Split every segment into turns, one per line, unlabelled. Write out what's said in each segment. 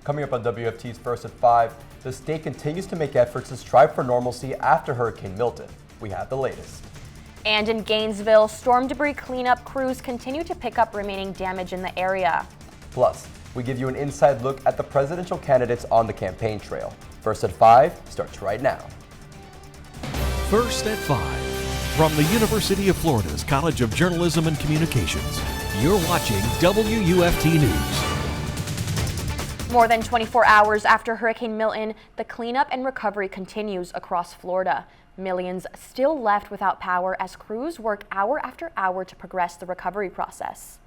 Coming up on WFT's First at 5, the state continues to make efforts to strive for normalcy after Hurricane Milton. We have the latest.
And in Gainesville, storm debris cleanup crews continue to pick up remaining damage in the area.
Plus, we give you an inside look at the presidential candidates on the campaign trail. First at 5 starts right now.
First at 5. From the University of Florida's College of Journalism and Communications, you're watching WUFT News.
More than 24 hours after Hurricane Milton, the cleanup and recovery continues across Florida. Millions still left without power as crews work hour after hour to progress the recovery process.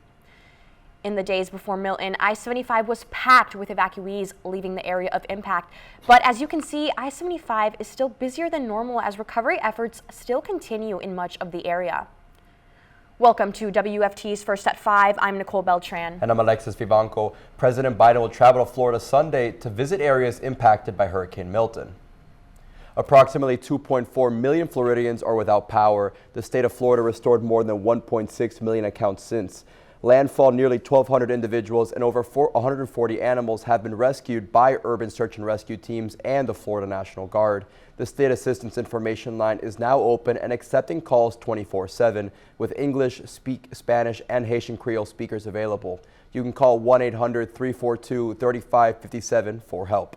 In the days before Milton, I-75 was packed with evacuees leaving the area of impact. But as you can see, I-75 is still busier than normal as recovery efforts still continue in much of the area. Welcome to WFT's First at 5. I'm Nicole Beltran.
And I'm Alexis Vivanco. President Biden will travel to Florida Sunday to visit areas impacted by Hurricane Milton. Approximately 2.4 million Floridians are without power. The state of Florida restored more than 1.6 million accounts since. Landfall, nearly 1,200 individuals and over 140 animals have been rescued by urban search and rescue teams and the Florida National Guard. The State Assistance Information Line is now open and accepting calls 24/7 with English, Spanish, and Haitian Creole speakers available. You can call 1-800-342-3557 for help.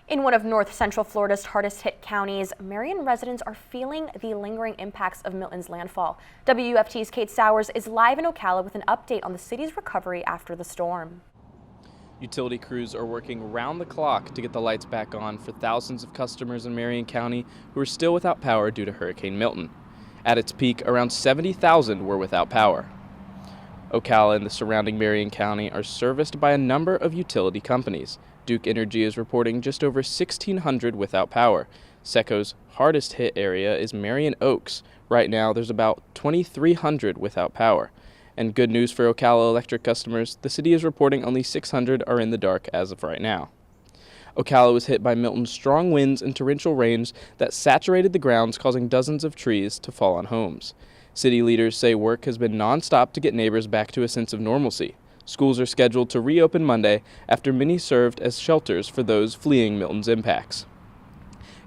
In one of North Central Florida's hardest hit counties, Marion residents are feeling the lingering impacts of Milton's landfall. WUFT's Kade Sowers is live in Ocala with an update on the city's recovery after the storm.
Utility crews are working round the clock to get the lights back on for thousands of customers in Marion County who are still without power due to Hurricane Milton. At its peak, around 70,000 were without power. Ocala and the surrounding Marion County are serviced by a number of utility companies. Duke Energy is reporting just over 1,600 without power. SECO's hardest hit area is Marion Oaks. Right now, there's about 2,300 without power. And good news for Ocala Electric customers, the city is reporting only 600 are in the dark as of right now. Ocala was hit by Milton's strong winds and torrential rains that saturated the grounds, causing dozens of trees to fall on homes. City leaders say work has been nonstop to get neighbors back to a sense of normalcy. Schools are scheduled to reopen Monday after many served as shelters for those fleeing Milton's impacts.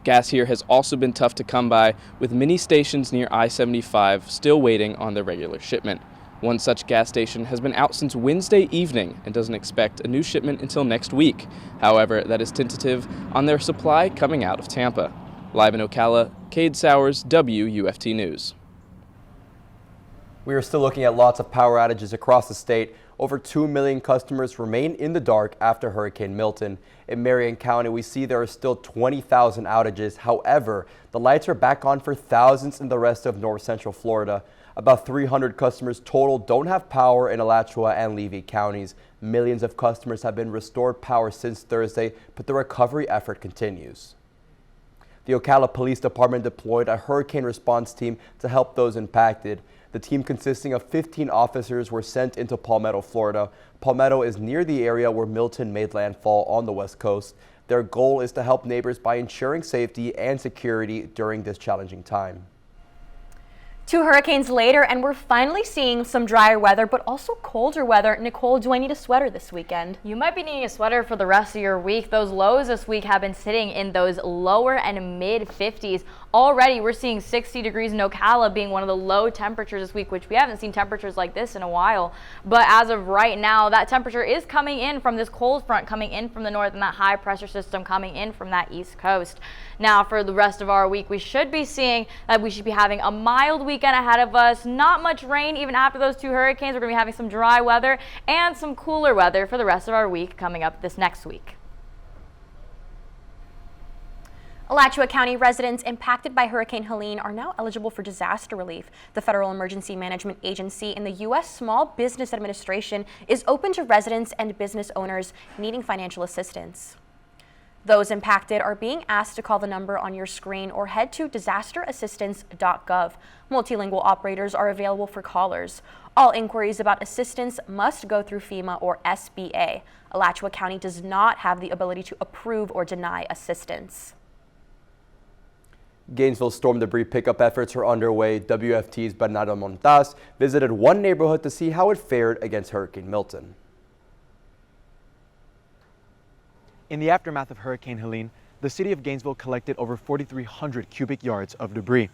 Gas here has also been tough to come by, with many stations near I-75 still waiting on their regular shipment. One such gas station has been out since Wednesday evening and doesn't expect a new shipment until next week. However, that is tentative on their supply coming out of Tampa. Live in Ocala, Kade Sowers, WUFT News.
We are still looking at lots of power outages across the state. Over 2 million customers remain in the dark after Hurricane Milton. In Marion County, we see there are still 20,000 outages. However, the lights are back on for thousands in the rest of North Central Florida. About 300 customers total don't have power in Alachua and Levy counties. Millions of customers have been restored power since Thursday, but the recovery effort continues. The Ocala Police Department deployed a hurricane response team to help those impacted. The team, consisting of 15 officers, were sent into Palmetto, Florida. Palmetto is near the area where Milton made landfall on the West Coast. Their goal is to help neighbors by ensuring safety and security during this challenging time.
2 hurricanes later, and we're finally seeing some drier weather, but also colder weather. Nicole, do I need a sweater this weekend?
You might be needing a sweater for the rest of your week. Those lows this week have been sitting in those lower and mid 50s. Already, we're seeing 60 degrees in Ocala being one of the low temperatures this week, which we haven't seen temperatures like this in a while. But as of right now, that temperature is coming in from this cold front coming in from the north and that high pressure system coming in from that east coast. Now, for the rest of our week, we should be seeing that we should be having a mild weekend ahead of us. Not much rain even after those 2 hurricanes. We're going to be having some dry weather and some cooler weather for the rest of our week coming up this next week.
Alachua County residents impacted by Hurricane Helene are now eligible for disaster relief. The Federal Emergency Management Agency in the U.S. Small Business Administration is open to residents and business owners needing financial assistance. Those impacted are being asked to call the number on your screen or head to disasterassistance.gov. Multilingual operators are available for callers. All inquiries about assistance must go through FEMA or SBA. Alachua County does not have the ability to approve or deny assistance.
Gainesville storm debris pickup efforts are underway. WFT's Bernardo Montas visited one neighborhood to see how it fared against Hurricane Milton.
In the aftermath of Hurricane Helene, the city of Gainesville collected over 4,300 cubic yards of debris.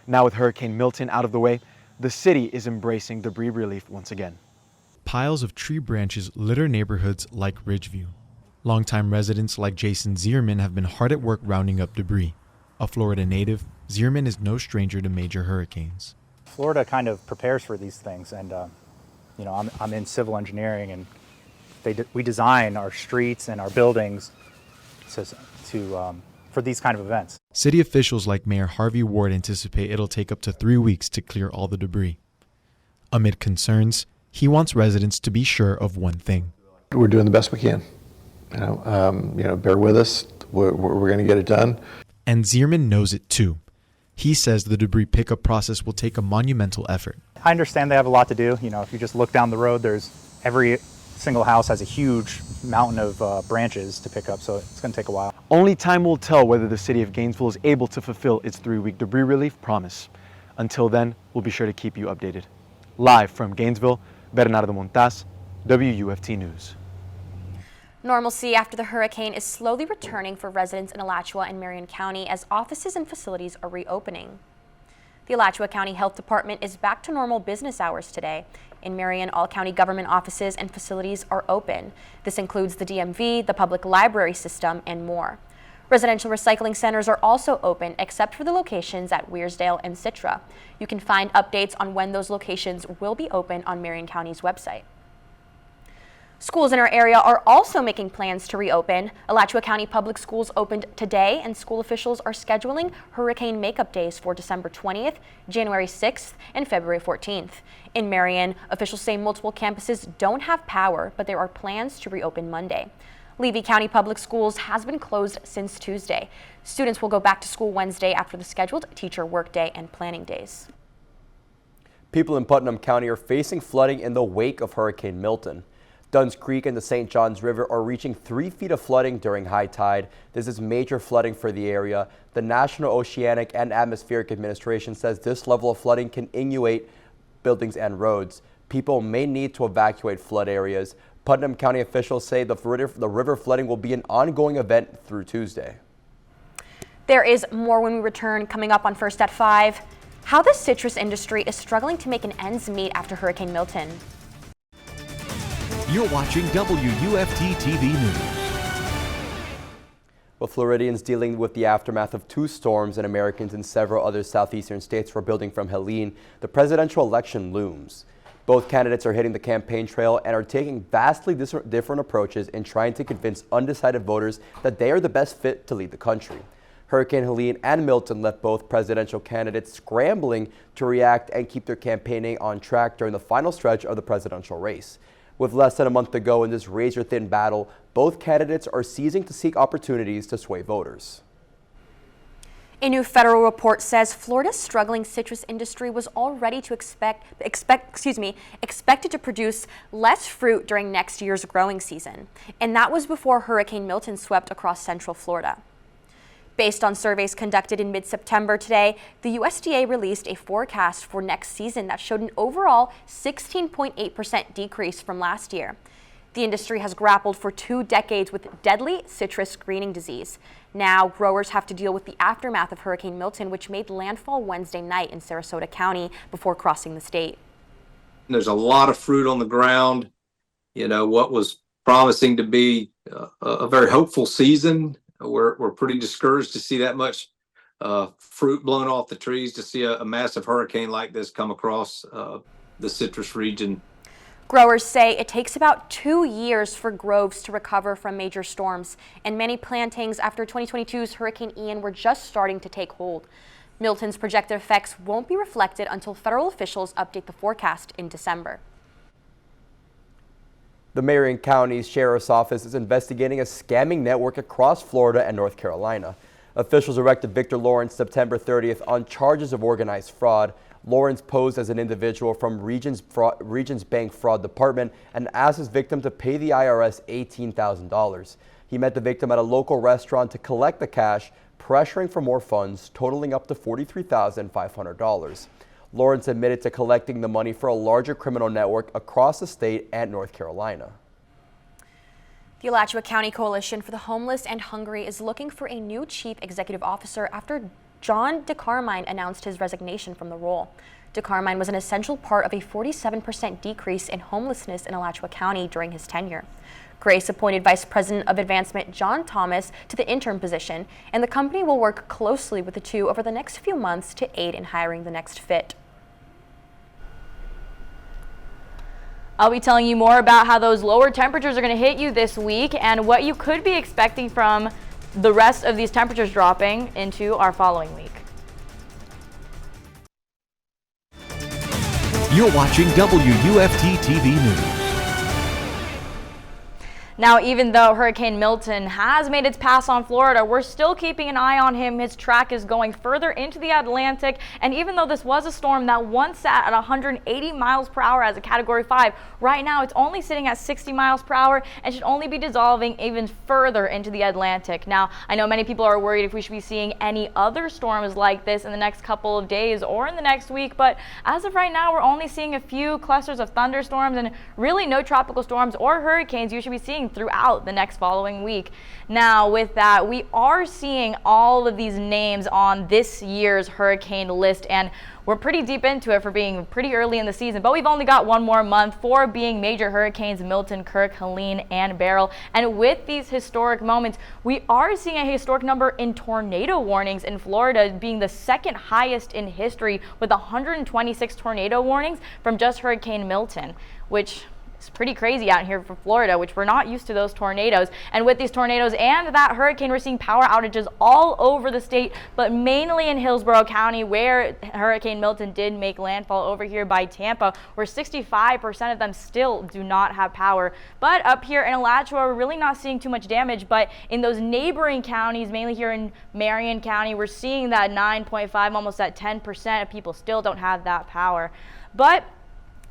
Now with Hurricane Milton out of the way, the city is embracing debris relief once again.
Piles of tree branches litter neighborhoods like Ridgeview. Longtime residents like Jason Zierman have been hard at work rounding up debris. A Florida native, Zierman is no stranger to major hurricanes.
Florida kind of prepares for these things, and I'm in civil engineering, and we design our streets and our buildings for these kind of events.
City officials like Mayor Harvey Ward anticipate it'll take up to 3 weeks to clear all the debris. Amid concerns, he wants residents to be sure of one thing.
We're doing the best we can. Bear with us. We're going to get it done.
And Zierman knows it too. He says the debris pickup process will take a monumental effort.
I understand they have a lot to do. If you just look down the road, every single house has a huge mountain of branches to pick up, so it's going to take a while.
Only time will tell whether the city of Gainesville is able to fulfill its 3-week debris relief promise. Until then, we'll be sure to keep you updated. Live from Gainesville, Bernardo Montas, WUFT News.
Normalcy after the hurricane is slowly returning for residents in Alachua and Marion County as offices and facilities are reopening. The Alachua County Health Department is back to normal business hours today. In Marion, all county government offices and facilities are open. This includes the DMV, the public library system, and more. Residential recycling centers are also open, except for the locations at Weirsdale and Citra. You can find updates on when those locations will be open on Marion County's website. Schools in our area are also making plans to reopen. Alachua County Public Schools opened today, and school officials are scheduling hurricane makeup days for December 20th, January 6th, and February 14th. In Marion, officials say multiple campuses don't have power, but there are plans to reopen Monday. Levy County Public Schools has been closed since Tuesday. Students will go back to school Wednesday after the scheduled teacher workday and planning days.
People in Putnam County are facing flooding in the wake of Hurricane Milton. Dunn's Creek and the St. Johns River are reaching 3 feet of flooding during high tide. This is major flooding for the area. The National Oceanic and Atmospheric Administration says this level of flooding can inundate buildings and roads. People may need to evacuate flood areas. Putnam County officials say the river flooding will be an ongoing event through Tuesday.
There is more when we return, coming up on First at 5. How the citrus industry is struggling to make an ends meet after Hurricane Milton.
You're watching WUFT-TV News.
Well, Floridians dealing with the aftermath of 2 storms and Americans in several other southeastern states rebuilding from Helene, the presidential election looms. Both candidates are hitting the campaign trail and are taking vastly different approaches in trying to convince undecided voters that they are the best fit to lead the country. Hurricane Helene and Milton left both presidential candidates scrambling to react and keep their campaigning on track during the final stretch of the presidential race. With less than a month to go in this razor-thin battle, both candidates are seizing to seek opportunities to sway voters.
A new federal report says Florida's struggling citrus industry was already expected to produce less fruit during next year's growing season, and that was before Hurricane Milton swept across central Florida. Based on surveys conducted in mid-September today, the USDA released a forecast for next season that showed an overall 16.8% decrease from last year. The industry has grappled for 2 decades with deadly citrus greening disease. Now, growers have to deal with the aftermath of Hurricane Milton, which made landfall Wednesday night in Sarasota County before crossing the state.
There's a lot of fruit on the ground. What was promising to be a very hopeful season, we're pretty discouraged to see that much fruit blown off the trees, to see a massive hurricane like this come across the citrus region.
Growers say it takes about 2 years for groves to recover from major storms, and many plantings after 2022's Hurricane Ian were just starting to take hold. Milton's projected effects won't be reflected until federal officials update the forecast in December.
The Marion County Sheriff's Office is investigating a scamming network across Florida and North Carolina. Officials arrested Victor Lawrence September 30th on charges of organized fraud. Lawrence posed as an individual from Regions Bank Fraud Department and asked his victim to pay the IRS $18,000. He met the victim at a local restaurant to collect the cash, pressuring for more funds, totaling up to $43,500. Lawrence admitted to collecting the money for a larger criminal network across the state and North Carolina.
The Alachua County Coalition for the Homeless and Hungry is looking for a new chief executive officer after John DeCarmine announced his resignation from the role. DeCarmine was an essential part of a 47% decrease in homelessness in Alachua County during his tenure. Grace appointed Vice President of Advancement John Thomas to the interim position, and the company will work closely with the two over the next few months to aid in hiring the next fit.
I'll be telling you more about how those lower temperatures are going to hit you this week and what you could be expecting from the rest of these temperatures dropping into our following week.
You're watching WUFT-TV News.
Now, even though Hurricane Milton has made its pass on Florida, we're still keeping an eye on him. His track is going further into the Atlantic, and even though this was a storm that once sat at 180 miles per hour as a Category 5, right now it's only sitting at 60 miles per hour and should only be dissolving even further into the Atlantic. Now, I know many people are worried if we should be seeing any other storms like this in the next couple of days or in the next week, but as of right now, we're only seeing a few clusters of thunderstorms and really no tropical storms or hurricanes you should be seeing throughout the next following week. Now, with that, we are seeing all of these names on this year's hurricane list, and we're pretty deep into it for being pretty early in the season, but we've only got one more month for being major hurricanes Milton, Kirk, Helene, and Beryl. And with these historic moments, we are seeing a historic number in tornado warnings in Florida, being the second highest in history with 126 tornado warnings from just Hurricane Milton, which it's pretty crazy out here for Florida, which we're not used to those tornadoes. And with these tornadoes and that hurricane, we're seeing power outages all over the state, but mainly in Hillsborough County, where Hurricane Milton did make landfall over here by Tampa, where 65% of them still do not have power. But up here in Alachua, we're really not seeing too much damage, but in those neighboring counties, mainly here in Marion County, we're seeing that 9.5, almost at 10% of people still don't have that power. But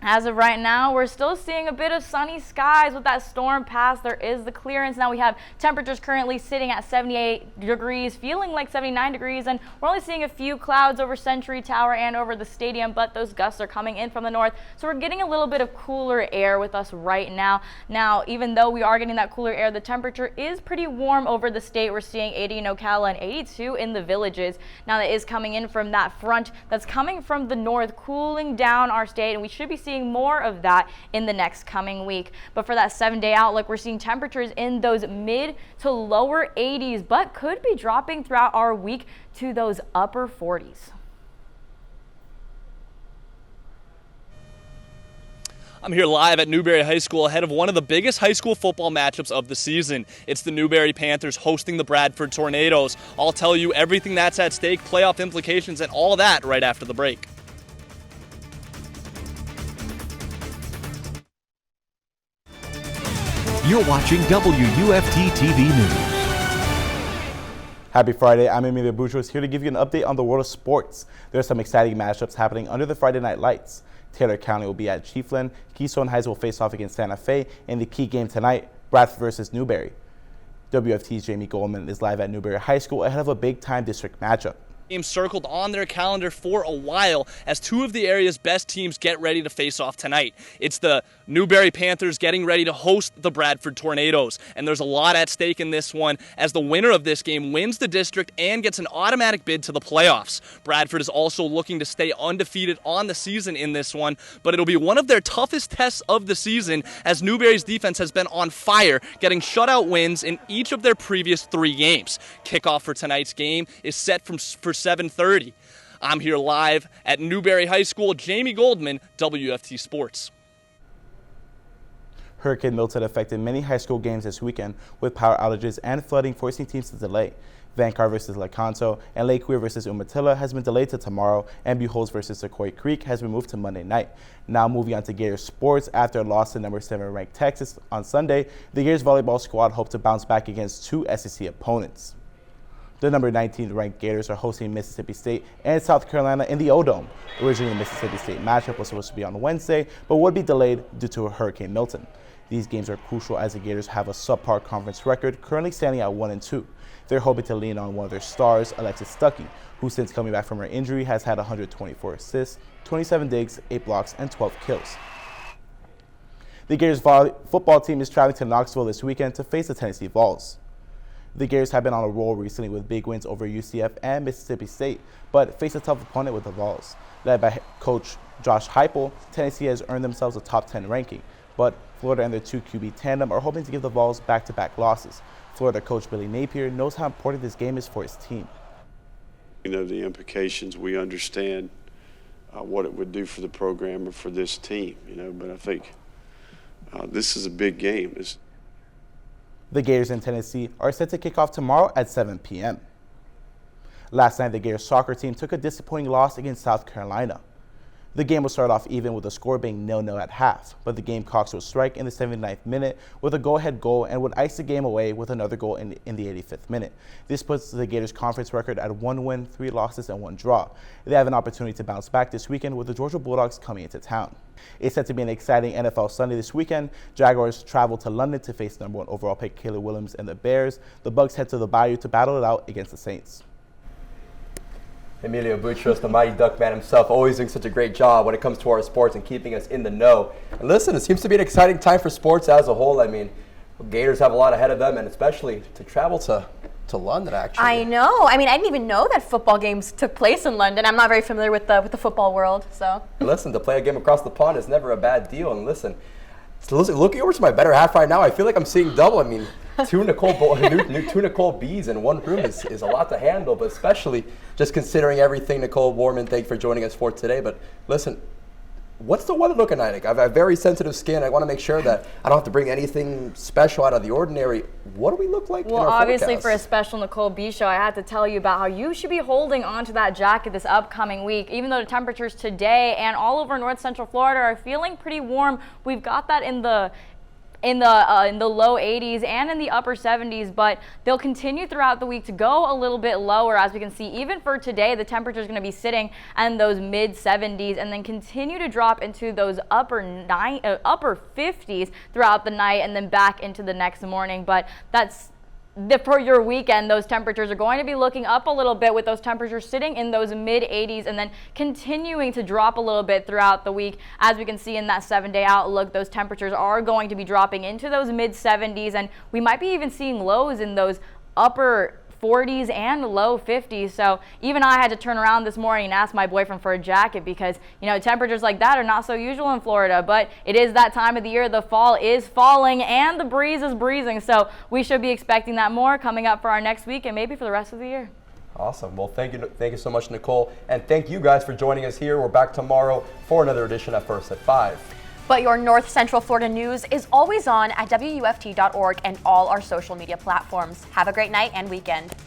as of right now, we're still seeing a bit of sunny skies with that storm pass. There is the clearance. Now we have temperatures currently sitting at 78 degrees, feeling like 79 degrees, and we're only seeing a few clouds over Century Tower and over the stadium, but those gusts are coming in from the north, so we're getting a little bit of cooler air with us right now. Now, even though we are getting that cooler air, the temperature is pretty warm over the state. We're seeing 80 in Ocala and 82 in the Villages. Now, that is coming in from that front that's coming from the north, cooling down our state, and we should be seeing more of that in the next coming week. But for that 7-day outlook, we're seeing temperatures in those mid to lower 80s, but could be dropping throughout our week to those upper 40s.
I'm here live at Newberry High School ahead of one of the biggest high school football matchups of the season. It's the Newberry Panthers hosting the Bradford Tornadoes. I'll tell you everything that's at stake, playoff implications, and all that right after the break.
You're watching WUFT-TV News.
Happy Friday, I'm Emilio Boutros here to give you an update on the world of sports. There are some exciting matchups happening under the Friday night lights. Taylor County will be at Chiefland. Keystone Heights will face off against Santa Fe. In the key game tonight, Bradford versus Newberry. WFT's Jamie Goldman is live at Newberry High School ahead of a big-time district matchup.
Games circled on their calendar for a while as two of the area's best teams get ready to face off tonight. It's the Newberry Panthers getting ready to host the Bradford Tornadoes, and there's a lot at stake in this one as the winner of this game wins the district and gets an automatic bid to the playoffs. Bradford is also looking to stay undefeated on the season in this one, but it'll be one of their toughest tests of the season as Newberry's defense has been on fire, getting shutout wins in each of their previous 3 games. Kickoff for tonight's game is set for 7:30. I'm here live at Newberry High School. Jamie Goldman, WFT Sports.
Hurricane Milton affected many high school games this weekend with power outages and flooding forcing teams to delay. Vancar versus Lecanto and Lake Weir versus Umatilla has been delayed to tomorrow, and Buchholz versus Sequoia Creek has been moved to Monday night. Now moving on to Gators sports. After a loss to number 7 ranked Texas on Sunday, the Gators volleyball squad hope to bounce back against 2 SEC opponents. The number 19 ranked Gators are hosting Mississippi State and South Carolina in the O-Dome. Originally, the Mississippi State matchup was supposed to be on Wednesday, but would be delayed due to Hurricane Milton. These games are crucial as the Gators have a subpar conference record, currently standing at 1-2. They're hoping to lean on one of their stars, Alexis Stuckey, who since coming back from her injury has had 124 assists, 27 digs, 8 blocks, and 12 kills. The Gators football team is traveling to Knoxville this weekend to face the Tennessee Vols. The Gators have been on a roll recently with big wins over UCF and Mississippi State, but face a tough opponent with the Vols. Led by coach Josh Heupel, Tennessee has earned themselves a top 10 ranking, but Florida and their 2 QB tandem are hoping to give the Vols back-to-back losses. Florida coach Billy Napier knows how important this game is for his team.
You know, the implications, we understand what it would do for the program or for this team, you know, but I think this is a big game.
The Gators in Tennessee are set to kick off tomorrow at 7 p.m. Last night, the Gators soccer team took a disappointing loss against South Carolina. The game will start off even with the score being 0-0 at half, but the Gamecocks would strike in the 79th minute with a go-ahead goal and would ice the game away with another goal in the 85th minute. This puts the Gators' conference record at 1 win, 3 losses, and 1 draw. They have an opportunity to bounce back this weekend with the Georgia Bulldogs coming into town. It's set to be an exciting NFL Sunday this weekend. Jaguars travel to London to face #1 overall pick Caleb Williams and the Bears. The Bucs head to the Bayou to battle it out against the Saints.
Emilio Boutros, the mighty Duckman himself, always doing such a great job when it comes to our sports and keeping us in the know. And listen, it seems to be an exciting time for sports as a whole. I mean, Gators have a lot ahead of them, and especially to travel to London, actually.
I know. I mean, I didn't even know that football games took place in London. I'm not very familiar with the football world, so.
Listen, to play a game across the pond is never a bad deal. And listen, looking over to my better half right now, I feel like I'm seeing double. I mean, two Nicole B's in one room is a lot to handle, but especially just considering everything. Nicole Warman, thank you for joining us for today. But listen, what's the weather looking like? I have very sensitive skin. I want to make sure that I don't have to bring anything special out of the ordinary. What do we look like in our
obviously
forecast?
For a special Nicole B show, I had to tell you about how you should be holding on to that jacket this upcoming week. Even though the temperatures today and all over North Central Florida are feeling pretty warm, we've got that in the low 80s and in the upper 70s, but they'll continue throughout the week to go a little bit lower. As we can see, even for today, the temperature is going to be sitting in those mid 70s and then continue to drop into those upper 50s throughout the night and then back into the next morning. But that's for your weekend. Those temperatures are going to be looking up a little bit, with those temperatures sitting in those mid 80s and then continuing to drop a little bit throughout the week. As we can see in that 7-day outlook, those temperatures are going to be dropping into those mid 70s, and we might be even seeing lows in those upper 40s and low 50s. So even I had to turn around this morning and ask my boyfriend for a jacket because, you know, temperatures like that are not so usual in Florida, but it is that time of the year. The fall is falling and the breeze is breezing. So we should be expecting that more coming up for our next week and maybe for the rest of the year.
Awesome. Well, thank you so much, Nicole. And thank you guys for joining us here. We're back tomorrow for another edition of First at 5.
But your North Central Florida news is always on at WUFT.org and all our social media platforms. Have a great night and weekend.